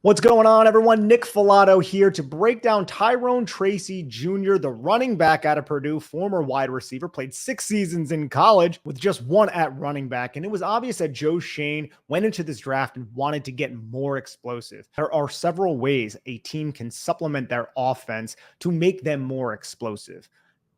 What's going on, everyone? Nick Filato here to break down Tyrone Tracy Jr., the running back out of Purdue, former wide receiver, played 6 seasons in college with just one at running back. And it was obvious that Joe Schoen went into this draft and wanted to get more explosive. There are several ways a team can supplement their offense to make them more explosive.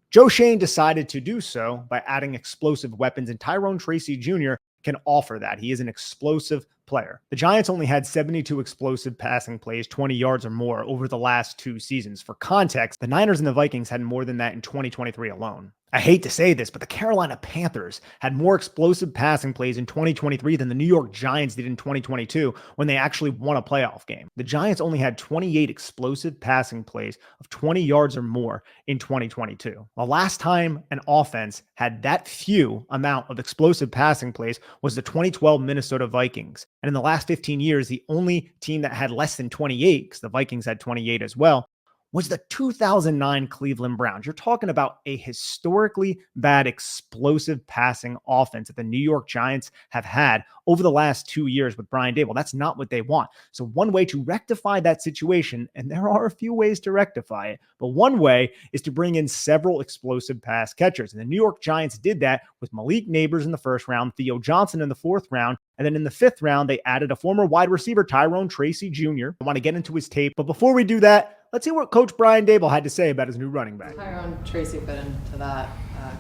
Joe Schoen decided to do so by adding explosive weapons, and Tyrone Tracy Jr. can offer that. He is an explosive player. The Giants only had 72 explosive passing plays, 20 yards or more over the last 2 seasons. For context, the Niners and the Vikings had more than that in 2023 alone. I hate to say this, but the Carolina Panthers had more explosive passing plays in 2023 than the New York Giants did in 2022 when they actually won a playoff game. The Giants only had 28 explosive passing plays of 20 yards or more in 2022. The last time an offense had that few amount of explosive passing plays was the 2012 Minnesota Vikings. And in the last 15 years, the only team that had less than 28, because the Vikings had 28 as well, was the 2009 Cleveland Browns. You're talking about a historically bad explosive passing offense that the New York Giants have had over the last 2 years with Brian Daboll. That's not what they want. So one way to rectify that situation, and there are a few ways to rectify it, but one way is to bring in several explosive pass catchers. And the New York Giants did that with Malik Nabers in the first round, Theo Johnson in the 4th round, and then in the 5th round, they added a former wide receiver, Tyrone Tracy Jr. I want to get into his tape, but before we do that, let's see what Coach Brian Daboll had to say about his new running back. Tyrone Tracy fit into that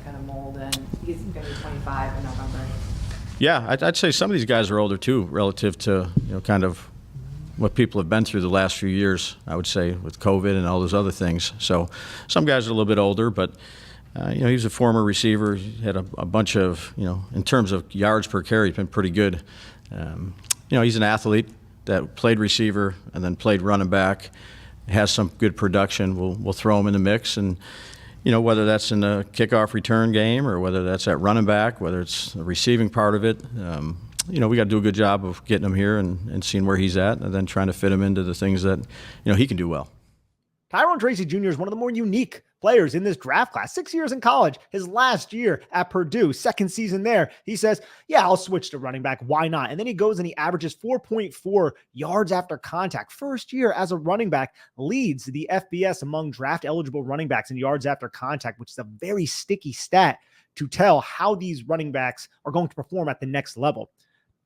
kind of mold, and he's going to be 25 in November. Yeah, I'd say some of these guys are older too, relative to kind of what people have been through the last few years. I would say with COVID and all those other things. So some guys are a little bit older, but he was a former receiver. He had a bunch of in terms of yards per carry, he's been pretty good. He's an athlete that played receiver and then played running back. Has some good production. We'll throw him in the mix, and whether that's in the kickoff return game or whether that's at running back, whether it's the receiving part of it, we got to do a good job of getting him here and seeing where he's at, and then trying to fit him into the things that he can do well. Tyrone Tracy Jr. is one of the more unique players in this draft class. 6 years in college, his last year at Purdue, second season there. He says, yeah, I'll switch to running back. Why not? And then he goes and he averages 4.4 yards after contact. First year as a running back, leads the FBS among draft eligible running backs in yards after contact, which is a very sticky stat to tell how these running backs are going to perform at the next level.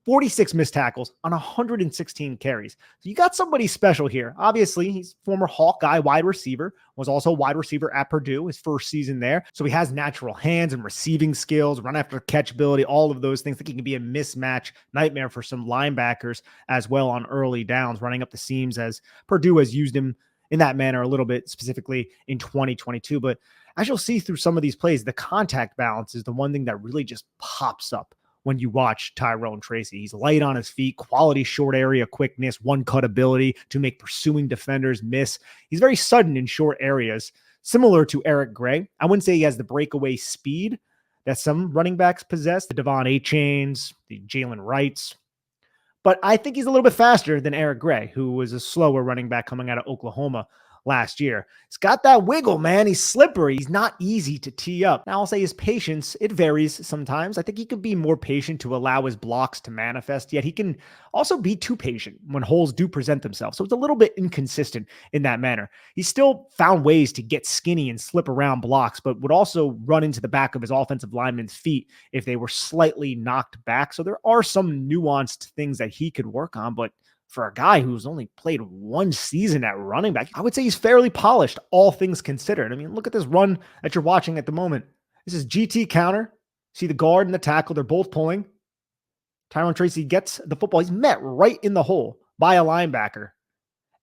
46 missed tackles on 116 carries. So you got somebody special here. Obviously, he's former Hawkeye wide receiver, was also wide receiver at Purdue, his first season there. So he has natural hands and receiving skills, run after catch ability, all of those things. I think he can be a mismatch nightmare for some linebackers as well on early downs, running up the seams, as Purdue has used him in that manner a little bit, specifically in 2022. But as you'll see through some of these plays, the contact balance is the one thing that really just pops up when you watch Tyrone Tracy. He's light on his feet, quality short area quickness, one-cut ability to make pursuing defenders miss. He's very sudden in short areas, similar to Eric Gray. I wouldn't say he has the breakaway speed that some running backs possess, the Devon A-Chains, the Jalen Wrights. But I think he's a little bit faster than Eric Gray, who was a slower running back coming out of Oklahoma last year. He's got that wiggle, man. He's slippery. He's not easy to tee up. Now, I'll say his patience, it varies sometimes. I think he could be more patient to allow his blocks to manifest, yet he can also be too patient when holes do present themselves. So it's a little bit inconsistent in that manner. He's still found ways to get skinny and slip around blocks, but would also run into the back of his offensive lineman's feet if they were slightly knocked back. So there are some nuanced things that he could work on, but for a guy who's only played 1 season at running back, I would say he's fairly polished, all things considered. I mean, look at this run that you're watching at the moment. This is GT counter. See the guard and the tackle. They're both pulling. Tyrone Tracy gets the football. He's met right in the hole by a linebacker.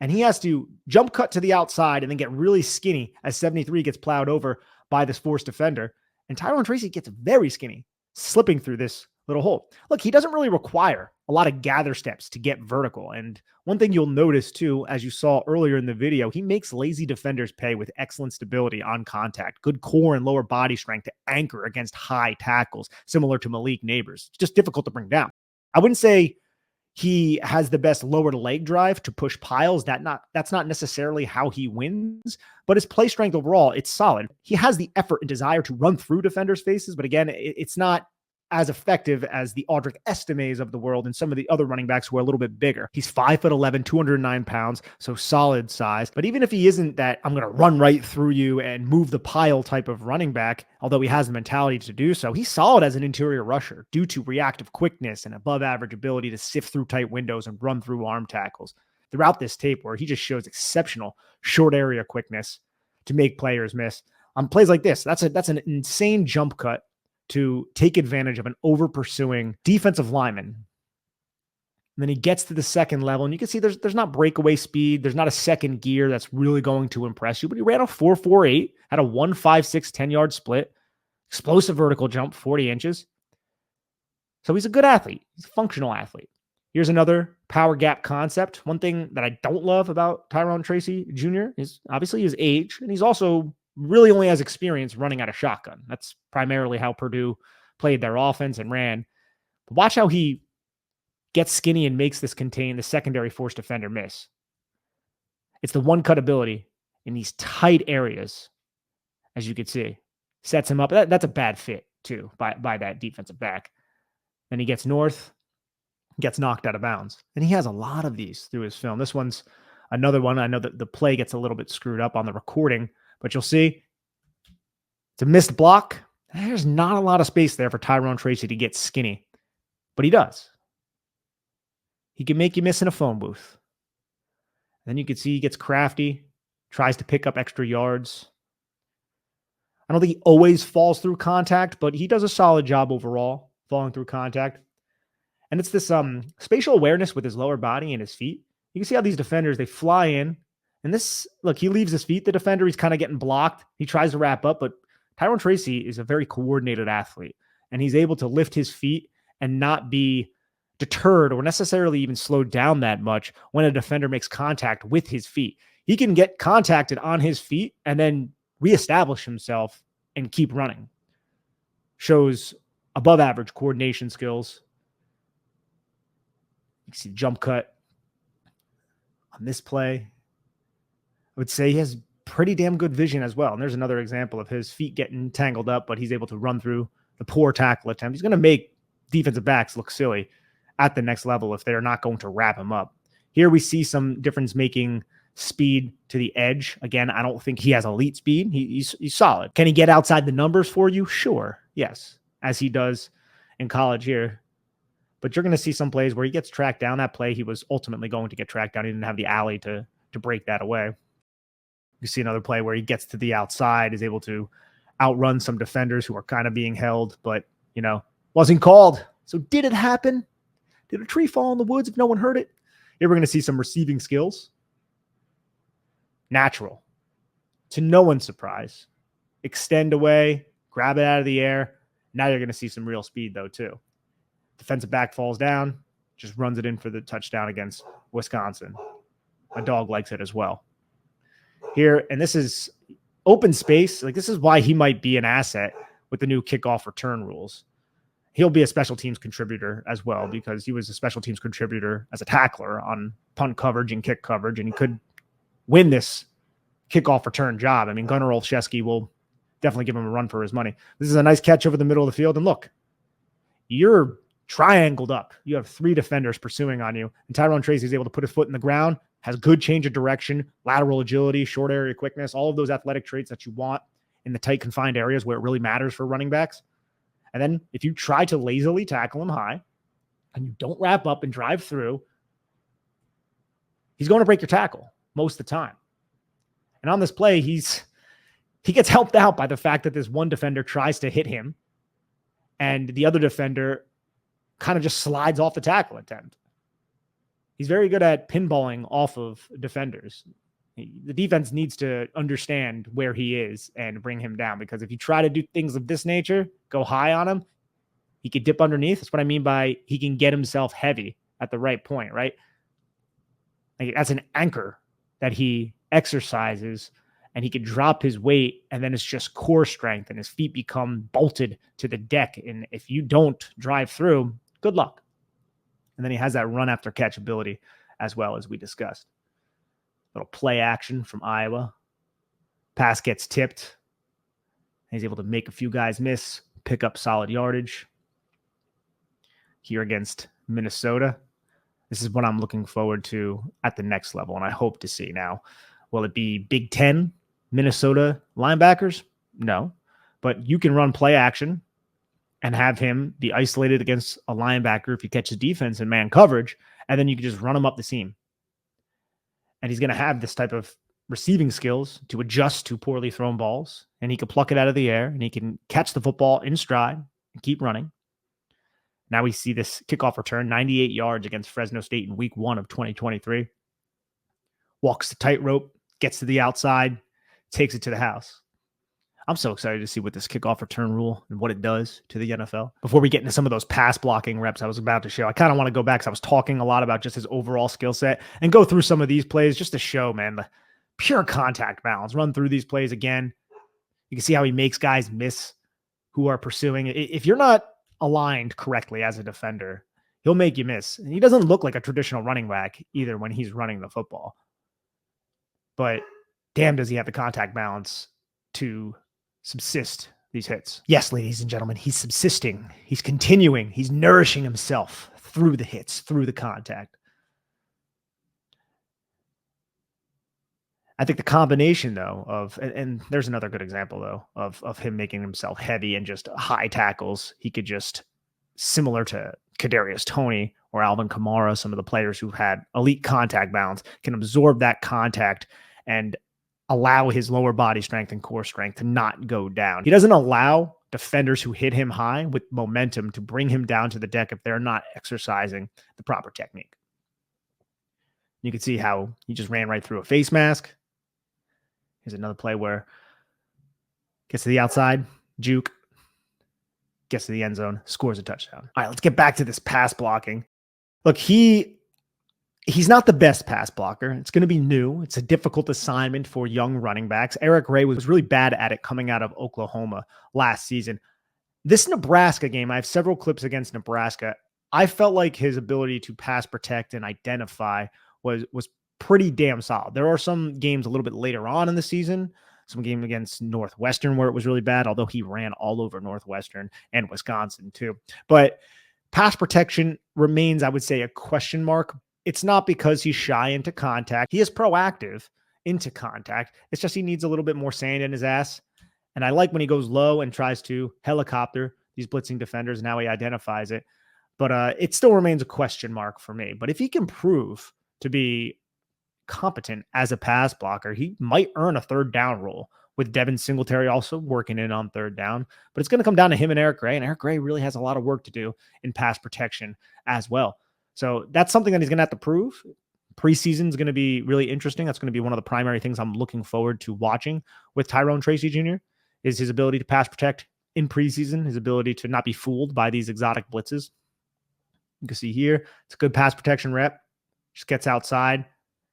And he has to jump cut to the outside and then get really skinny as 73 gets plowed over by this forced defender. And Tyrone Tracy gets very skinny, slipping through this little hole. Look, he doesn't really require a lot of gather steps to get vertical. And one thing you'll notice too, as you saw earlier in the video, he makes lazy defenders pay with excellent stability on contact, good core and lower body strength to anchor against high tackles, similar to Malik Nabers. It's just difficult to bring down. I wouldn't say he has the best lower leg drive to push piles. That's not necessarily how he wins, but his play strength overall, it's solid. He has the effort and desire to run through defenders' faces, but again, it's not as effective as the Audric Estimes of the world and some of the other running backs who are a little bit bigger. He's 5'11", 209 pounds, so solid size. But even if he isn't that I'm going to run right through you and move the pile type of running back, although he has the mentality to do so, he's solid as an interior rusher due to reactive quickness and above average ability to sift through tight windows and run through arm tackles. Throughout this tape where he just shows exceptional short area quickness to make players miss. On plays like this, that's an insane jump cut to take advantage of an over-pursuing defensive lineman. And then he gets to the second level, and you can see there's not breakaway speed. There's not a second gear that's really going to impress you, but he ran a 4.48, had a 1.56 10-yard split, explosive vertical jump, 40 inches. So he's a good athlete. He's a functional athlete. Here's another power gap concept. One thing that I don't love about Tyrone Tracy Jr. is obviously his age, and he's also really only has experience running out of shotgun. That's primarily how Purdue played their offense and ran. But watch how he gets skinny and makes this contain the secondary force defender miss. It's the one cut ability in these tight areas, as you can see. Sets him up. That's a bad fit, too, by that defensive back. Then he gets north, gets knocked out of bounds. And he has a lot of these through his film. This one's another one. I know that the play gets a little bit screwed up on the recording, but you'll see it's a missed block. There's not a lot of space there for Tyrone Tracy to get skinny, but he does. He can make you miss in a phone booth. Then you can see he gets crafty, tries to pick up extra yards. I don't think he always falls through contact, but he does a solid job overall falling through contact. And it's this spatial awareness with his lower body and his feet. You can see how these defenders, they fly in. And this, look, he leaves his feet. The defender, he's kind of getting blocked. He tries to wrap up, but Tyrone Tracy is a very coordinated athlete. And he's able to lift his feet and not be deterred or necessarily even slowed down that much when a defender makes contact with his feet. He can get contacted on his feet and then reestablish himself and keep running. Shows above average coordination skills. You can see jump cut on this play. I would say he has pretty damn good vision as well. And there's another example of his feet getting tangled up, but he's able to run through the poor tackle attempt. He's going to make defensive backs look silly at the next level if they're not going to wrap him up. Here we see some difference making speed to the edge. Again, I don't think he has elite speed. He's solid. Can he get outside the numbers for you? Sure. Yes. As he does in college here. But you're going to see some plays where he gets tracked down. That play, he was ultimately going to get tracked down. He didn't have the alley to break that away. You see another play where he gets to the outside, is able to outrun some defenders who are kind of being held, but, wasn't called. So did it happen? Did a tree fall in the woods if no one heard it? Here we're going to see some receiving skills. Natural. To no one's surprise. Extend away, grab it out of the air. Now you're going to see some real speed, though, too. Defensive back falls down, just runs it in for the touchdown against Wisconsin. My dog likes it as well. Here, and this is open space. Like, this is why he might be an asset with the new kickoff return rules. He'll be a special teams contributor as well, because he was a special teams contributor as a tackler on punt coverage and kick coverage, and he could win this kickoff return job. I mean, Gunnar Olszewski will definitely give him a run for his money. This is a nice catch over the middle of the field, and look, you're triangled up. You have three defenders pursuing on you, and Tyrone Tracy is able to put his foot in the ground, has good change of direction, lateral agility, short area quickness, all of those athletic traits that you want in the tight confined areas where it really matters for running backs. And then if you try to lazily tackle him high and you don't wrap up and drive through, he's going to break your tackle most of the time. And on this play, he gets helped out by the fact that this one defender tries to hit him and the other defender kind of just slides off the tackle attempt. He's very good at pinballing off of defenders. The defense needs to understand where he is and bring him down, because if you try to do things of this nature, go high on him, he could dip underneath. That's what I mean by he can get himself heavy at the right point, right? Like, that's an anchor that he exercises, and he could drop his weight, and then it's just core strength, and his feet become bolted to the deck. And if you don't drive through, good luck. And then he has that run after catch ability as well, as we discussed. Little play action from Iowa. Pass gets tipped. He's able to make a few guys miss, pick up solid yardage. here against Minnesota. This is what I'm looking forward to at the next level, and I hope to see. Now, will it be Big Ten Minnesota linebackers? No, but you can run play action and have him be isolated against a linebacker if he catches defense in man coverage, and then you can just run him up the seam. And he's going to have this type of receiving skills to adjust to poorly thrown balls, and he can pluck it out of the air, and he can catch the football in stride and keep running. Now we see this kickoff return, 98 yards against Fresno State in week 1 of 2023. Walks the tightrope, gets to the outside, takes it to the house. I'm so excited to see what this kickoff return rule and what it does to the NFL. Before we get into some of those pass blocking reps I was about to show, I kind of want to go back because I was talking a lot about just his overall skill set and go through some of these plays just to show, man, the pure contact balance. Run through these plays again. You can see how he makes guys miss who are pursuing. If you're not aligned correctly as a defender, he'll make you miss. And he doesn't look like a traditional running back either when he's running the football. But damn, does he have the contact balance to subsist these hits. Yes, ladies and gentlemen, he's subsisting. He's continuing. He's nourishing himself through the hits, through the contact. I think the combination, though, of, and there's another good example, though, of him making himself heavy and just high tackles. He could just, similar to Kadarius Toney or Alvin Kamara, some of the players who've had elite contact balance, can absorb that contact and allow his lower body strength and core strength to not go down. He doesn't allow defenders who hit him high with momentum to bring him down to the deck if they're not exercising the proper technique. You can see how he just ran right through a face mask. Here's another play where gets to the outside, juke, gets to the end zone, scores a touchdown. All right, let's get back to this pass blocking. Look, he's not the best pass blocker. It's going to be new. It's a difficult assignment for young running backs. Eric Ray was really bad at it coming out of Oklahoma last season. This Nebraska game, I have several clips against Nebraska. I felt like his ability to pass protect and identify was pretty damn solid. There are some games a little bit later on in the season, some game against Northwestern where it was really bad, although he ran all over Northwestern and Wisconsin too. But pass protection remains, I would say, a question mark. It's not because he's shy into contact. He is proactive into contact. It's just he needs a little bit more sand in his ass. And I like when he goes low and tries to helicopter these blitzing defenders. Now he identifies it. But it still remains a question mark for me. But if he can prove to be competent as a pass blocker, he might earn a third down role, with Devin Singletary also working in on third down. But it's going to come down to him and Eric Gray. And Eric Gray really has a lot of work to do in pass protection as well. So that's something that he's going to have to prove. Preseason is going to be really interesting. That's going to be one of the primary things I'm looking forward to watching with Tyrone Tracy Jr. is his ability to pass protect in preseason, his ability to not be fooled by these exotic blitzes. You can see here, it's a good pass protection rep. Just gets outside.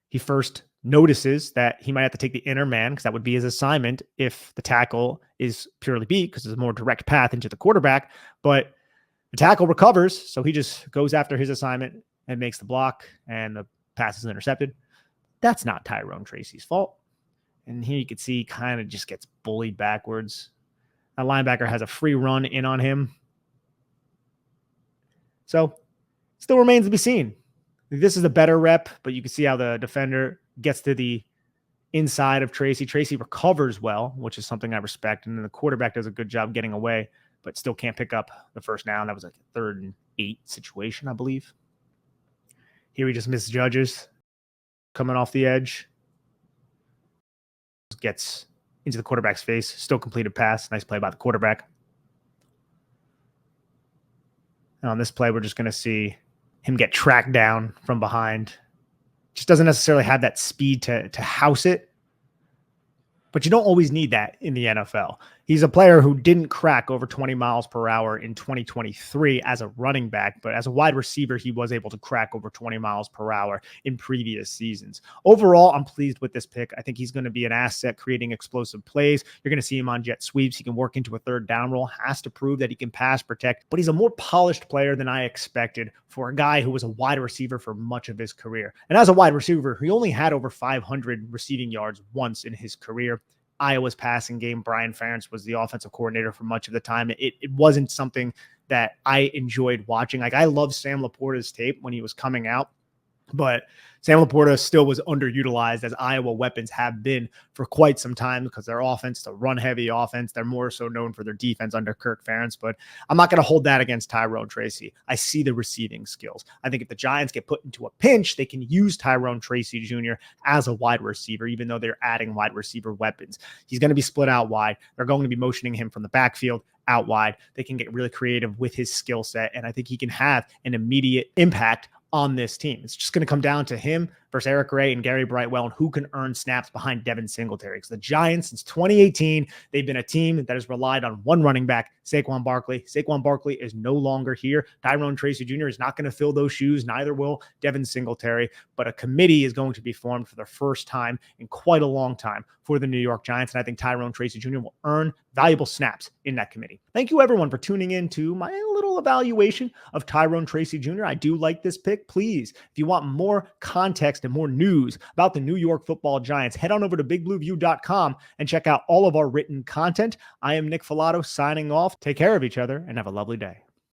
He first notices that he might have to take the inner man because that would be his assignment if the tackle is purely beat, because there's a more direct path into the quarterback. But the tackle recovers, so he just goes after his assignment and makes the block, and the pass is intercepted. That's not Tyrone Tracy's fault. And here you can see he kind of just gets bullied backwards. That linebacker has a free run in on him. So still remains to be seen. This is a better rep, but you can see how the defender gets to the inside of Tracy. Tracy recovers well, which is something I respect. And then the quarterback does a good job getting away, but still can't pick up the first down. That was like a 3rd and 8 situation, I believe. Here he just misjudges. Coming off the edge. Gets into the quarterback's face. Still completed pass. Nice play by the quarterback. And on this play, we're just going to see him get tracked down from behind. Just doesn't necessarily have that speed to house it. But you don't always need that in the NFL. He's a player who didn't crack over 20 miles per hour in 2023 as a running back, but as a wide receiver, he was able to crack over 20 miles per hour in previous seasons. Overall, I'm pleased with this pick. I think he's going to be an asset creating explosive plays. You're going to see him on jet sweeps. He can work into a third down role, has to prove that he can pass protect, but he's a more polished player than I expected for a guy who was a wide receiver for much of his career. And as a wide receiver, he only had over 500 receiving yards once in his career. Iowa's passing game, Brian Ferentz was the offensive coordinator for much of the time. It wasn't something that I enjoyed watching. Like, I love Sam Laporta's tape when he was coming out, but Sam Laporta still was underutilized, as Iowa weapons have been for quite some time, because their offense, the run-heavy offense, they're more so known for their defense under Kirk Ferentz. But I'm not going to hold that against Tyrone Tracy. I see the receiving skills. I think if the Giants get put into a pinch, they can use Tyrone Tracy Jr. as a wide receiver, even though they're adding wide receiver weapons. He's going to be split out wide. They're going to be motioning him from the backfield out wide. They can get really creative with his skill set, and I think he can have an immediate impact on this team. It's just going to come down to him versus Eric Ray and Gary Brightwell, and who can earn snaps behind Devin Singletary. Because the Giants, since 2018, they've been a team that has relied on one running back, Saquon Barkley. Saquon Barkley is no longer here. Tyrone Tracy Jr. is not going to fill those shoes. Neither will Devin Singletary. But a committee is going to be formed for the first time in quite a long time for the New York Giants. And I think Tyrone Tracy Jr. will earn valuable snaps in that committee. Thank you, everyone, for tuning in to my little evaluation of Tyrone Tracy Jr. I do like this pick. Please, if you want more context and more news about the New York Football Giants, head on over to bigblueview.com and check out all of our written content. I am Nick Filato signing off. Take care of each other and have a lovely day.